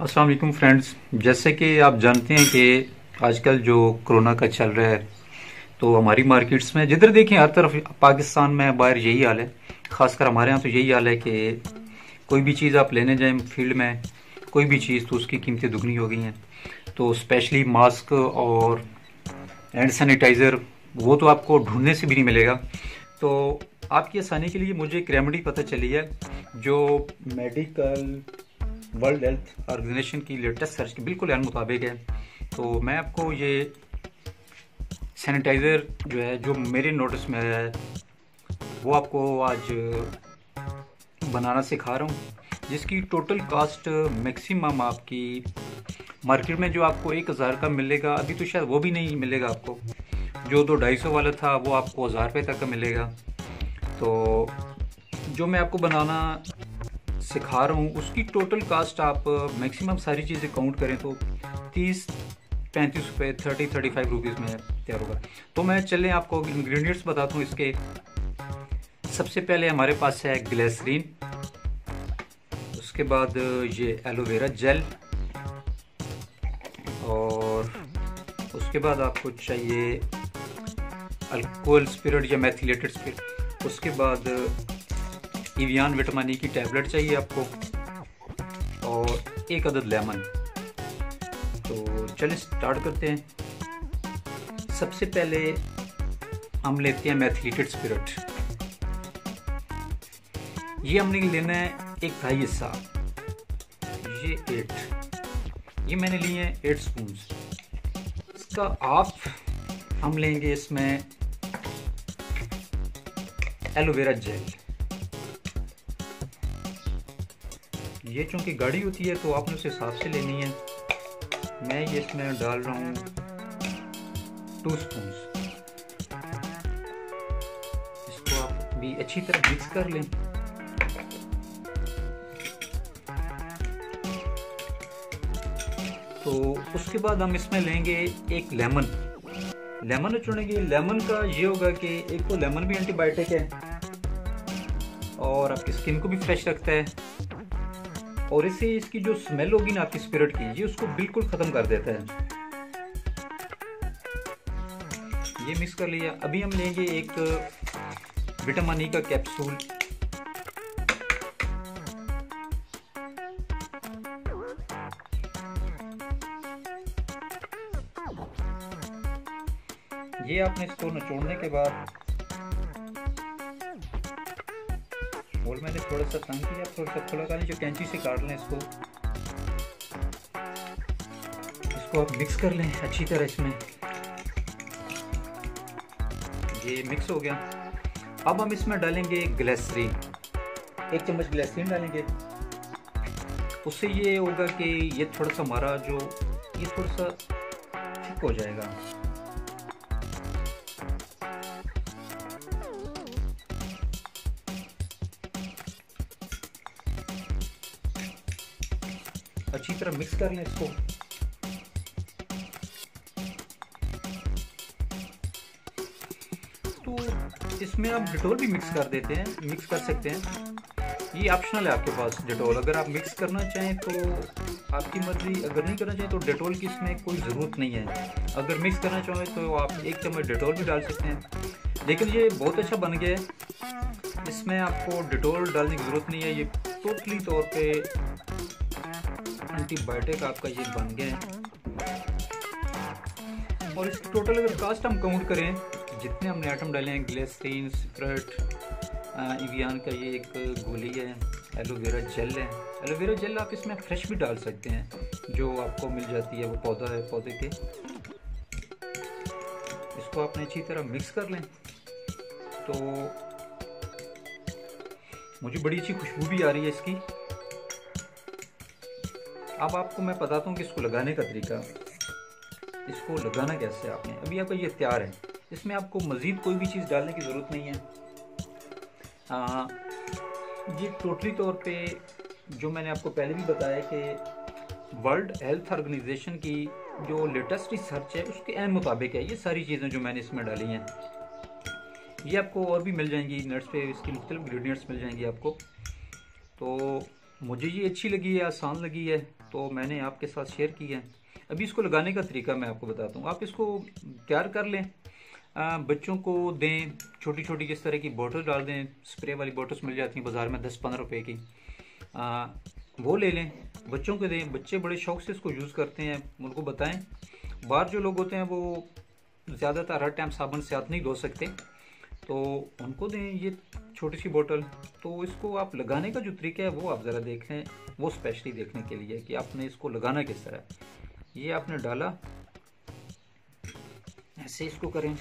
अस्सलाम वालेकुम फ्रेंड्स। जैसे कि आप जानते हैं कि आजकल जो कोरोना का चल रहा है तो हमारी मार्केट्स में जिधर देखें हर तरफ पाकिस्तान में बाहर यही हाल है। खासकर हमारे यहाँ तो यही हाल है कि कोई भी चीज़ आप लेने जाएं फील्ड में कोई भी चीज़ तो उसकी कीमतें दुगनी हो गई हैं। तो स्पेशली मास्क और हैंड सैनिटाइज़र वो तो आपको ढूंढने से भी नहीं मिलेगा। तो आपकी आसानी के लिए मुझे एक रेमेडी पता चली है जो मेडिकल वर्ल्ड हेल्थ ऑर्गेनाइजेशन की लेटेस्ट सर्च के बिल्कुल एन मुताबिक है। तो मैं आपको ये सैनिटाइज़र जो है जो मेरे नोटिस में आया है वो आपको आज बनाना सिखा रहा हूँ, जिसकी टोटल कास्ट मैक्सिमम आपकी मार्केट में जो आपको 1000 का मिलेगा, अभी तो शायद वो भी नहीं मिलेगा आपको। जो 250 वाला था वो आपको 1000 रुपये तक का मिलेगा। तो जो मैं आपको बनाना सिखा रहा हूँ उसकी टोटल कास्ट आप मैक्सिमम सारी चीज़ें काउंट करें तो 30-35 रुपये 30-35 रुपीज़ में तैयार होगा। तो मैं चलें आपको इंग्रेडिएंट्स बताता हूँ इसके। सबसे पहले हमारे पास है ग्लिसरीन, उसके बाद ये एलोवेरा जेल, और उसके बाद आपको चाहिए अल्कोहल स्पिरिट या मेथिलेटेड स्पिरिट, उसके बाद इवियान विटामिन ई की टैबलेट चाहिए आपको, और 1 अदद लेमन। तो चलिए स्टार्ट करते हैं। सबसे पहले हम लेते हैं मेथिलेटेड स्पिरिट। ये हमने लेना है 1/2 हिस्सा, ये 8, ये मैंने लिए हैं 8 स्पून। इसका हाफ हम लेंगे इसमें एलोवेरा जेल। ये चूंकि गाढ़ी होती है तो आपने उस हिसाब से लेनी है। मैं ये इसमें डाल रहा हूँ 2 स्पून। इसको आप भी अच्छी तरह मिक्स कर लें। तो उसके बाद हम इसमें लेंगे 1 लेमन। लेमन चुनेंगे। लेमन का ये होगा कि एक तो लेमन भी एंटीबायोटिक है और आपकी स्किन को भी फ्रेश रखता है, और इससे इसकी जो स्मेल होगी ना आपकी स्पिरिट की, ये उसको बिल्कुल खत्म कर देता है। ये मिक्स कर लिया। अभी हम लेंगे एक विटामिन ई का कैप्सूल, ये आपने इसको निचोड़ने के बाद, और मैंने थोड़ा सा तंग किया, थोड़ा सा खुला कर जो कैंची से काट लें इसको आप मिक्स कर लें अच्छी तरह। इसमें ये मिक्स हो गया। अब हम इसमें डालेंगे ग्लिसरीन, 1 चम्मच ग्लिसरीन डालेंगे। उससे ये होगा कि ये थोड़ा सा हमारा जो ये थोड़ा सा थिक हो जाएगा। अच्छी तरह मिक्स कर लें इसको। तो इसमें आप डिटोल भी मिक्स कर देते हैं, मिक्स कर सकते हैं। ये ऑप्शनल है आपके पास डिटोल। अगर आप मिक्स करना चाहें तो आपकी मर्जी, अगर नहीं करना चाहें तो डिटोल की इसमें कोई ज़रूरत नहीं है। अगर मिक्स करना चाहें तो आप 1 चम्मच डिटोल भी डाल सकते हैं। लेकिन ये बहुत अच्छा बन गया है, इसमें आपको डिटोल डालने की ज़रूरत नहीं है। ये टोटली तौर पे एंटीबायोटिक आपका ये बन गया है। और इसकी टोटल अगर कास्ट हम काउंट करें, जितने हमने आइटम डाले हैं, ग्लिसरीन, स्पिरिट, इवियान का ये एक गोली है, एलोवेरा जेल है। एलोवेरा जेल आप इसमें फ्रेश भी डाल सकते हैं, जो आपको मिल जाती है, वो पौधा है पौधे के। इसको आपने अच्छी तरह मिक्स कर लें। तो मुझे बड़ी अच्छी खुशबू भी आ रही है इसकी। अब आपको मैं बताता हूँ कि इसको लगाने का तरीका। इसको लगाना कैसे आपने, अभी आपका ये तैयार है। इसमें आपको मज़ीद कोई भी चीज़ डालने की ज़रूरत नहीं है। ये टोटली तौर पे जो मैंने आपको पहले भी बताया कि वर्ल्ड हेल्थ ऑर्गेनाइजेशन की जो लेटेस्ट रिसर्च है उसके एन मुताबिक है ये सारी चीज़ें जो मैंने इसमें डाली हैं। ये आपको और भी मिल जाएंगी नेट्स पे, इसकी मुख्तलिफ इंग्रेडिएंट्स मिल जाएंगी आपको। तो मुझे ये अच्छी लगी है, आसान लगी है, तो मैंने आपके साथ शेयर किया है। अभी इसको लगाने का तरीका मैं आपको बताता हूँ। आप इसको तैयार कर लें, बच्चों को दें, छोटी छोटी जिस तरह की बोतल डाल दें, स्प्रे वाली बोतल्स मिल जाती हैं बाज़ार में 10-15 रुपए की, वो ले लें, बच्चों को दें। बच्चे बड़े शौक से इसको यूज़ करते हैं, उनको बताएं। बाहर जो लोग होते हैं वो ज़्यादातर हर टाइम साबुन से हाथ नहीं धो सकते, तो उनको दें ये छोटी सी बोतल। तो इसको आप लगाने का जो तरीका है वो आप ज़रा देखें, वो स्पेशली देखने के लिए कि आपने इसको लगाना किस तरह। ये आपने डाला, ऐसे इसको करें,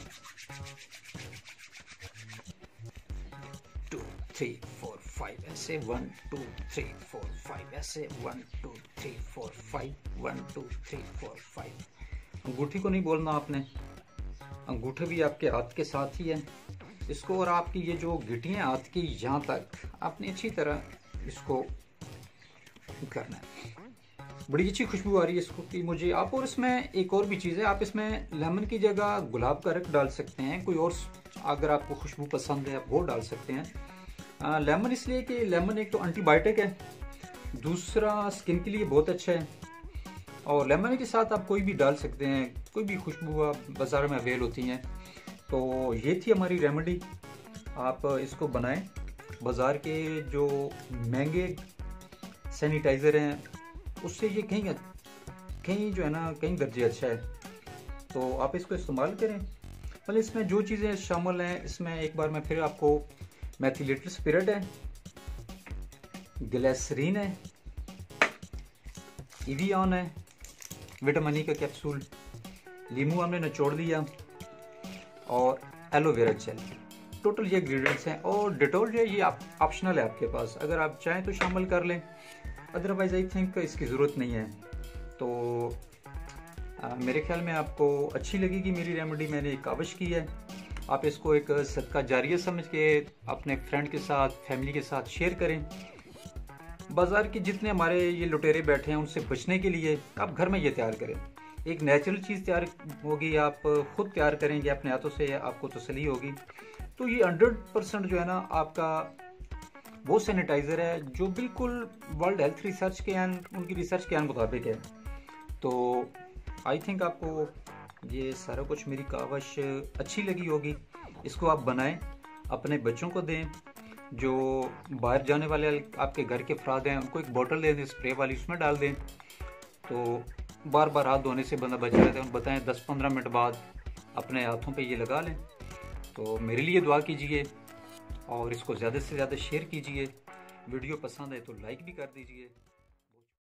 2 3 4 5 ऐसे, 1 2 3 4 5 ऐसे, 1 2 3 4 5 1 2 3 4 5। अंगूठी को नहीं बोलना आपने, अंगूठा भी आपके हाथ के साथ ही है इसको, और आपकी ये जो गिटियाँ हाथ की यहाँ तक आपने अच्छी तरह इसको करना है। बड़ी अच्छी खुशबू आ रही है इसको कि मुझे। आप और इसमें एक और भी चीज़ है, आप इसमें लेमन की जगह गुलाब का रख डाल सकते हैं, कोई और अगर आपको खुशबू पसंद है आप वो डाल सकते हैं। लेमन इसलिए कि लेमन एक तो एंटीबायोटिक है, दूसरा स्किन के लिए बहुत अच्छा है, और लेमन के साथ आप कोई भी डाल सकते हैं, कोई भी खुशबू आप बाज़ार में अवेल होती हैं। तो ये थी हमारी रेमेडी, आप इसको बनाएं। बाज़ार के जो महंगे सैनिटाइज़र हैं उससे ये कहीं जो है ना कहीं दर्जे अच्छा है, तो आप इसको इस्तेमाल करें। मतलब इसमें जो चीज़ें शामिल हैं, इसमें एक बार मैं फिर आपको, मेथिलेटेड स्पिरिट है, ग्लिसरीन है, एवियन है, विटामिन ई का कैप्सूल, लीमू हमने निचोड़ दिया, और एलोवेरा जेल। टोटल ये इंग्रेडिएंट्स हैं। और डेटॉल जो है ये ऑप्शनल है आपके पास, अगर आप चाहें तो शामिल कर लें, अदरवाइज आई थिंक इसकी ज़रूरत नहीं है। तो मेरे ख्याल में आपको अच्छी लगेगी मेरी रेमेडी, मैंने एक काविश की है। आप इसको एक सदका जारिया समझ के अपने फ्रेंड के साथ, फैमिली के साथ शेयर करें। बाज़ार के जितने हमारे ये लुटेरे बैठे हैं उनसे बचने के लिए आप घर में ये तैयार करें। एक नेचुरल चीज़ तैयार होगी, आप खुद तैयार करेंगे अपने हाथों से, आपको तसल्ली होगी। तो ये 100% जो है ना आपका वो सैनिटाइज़र है जो बिल्कुल वर्ल्ड हेल्थ रिसर्च के उनकी रिसर्च के मुताबिक है। तो आई थिंक आपको ये सारा कुछ मेरी काविश अच्छी लगी होगी। इसको आप बनाएं, अपने बच्चों को दें, जो बाहर जाने वाले आपके घर के अफराद हैं उनको एक बोतल दे दें स्प्रे वाली, उसमें डाल दें, तो बार बार हाथ धोने से बंदा बच रहता है। बताएं 10-15 मिनट बाद अपने हाथों पे ये लगा लें। तो मेरे लिए दुआ कीजिए और इसको ज़्यादा से ज़्यादा शेयर कीजिए। वीडियो पसंद है तो लाइक भी कर दीजिए।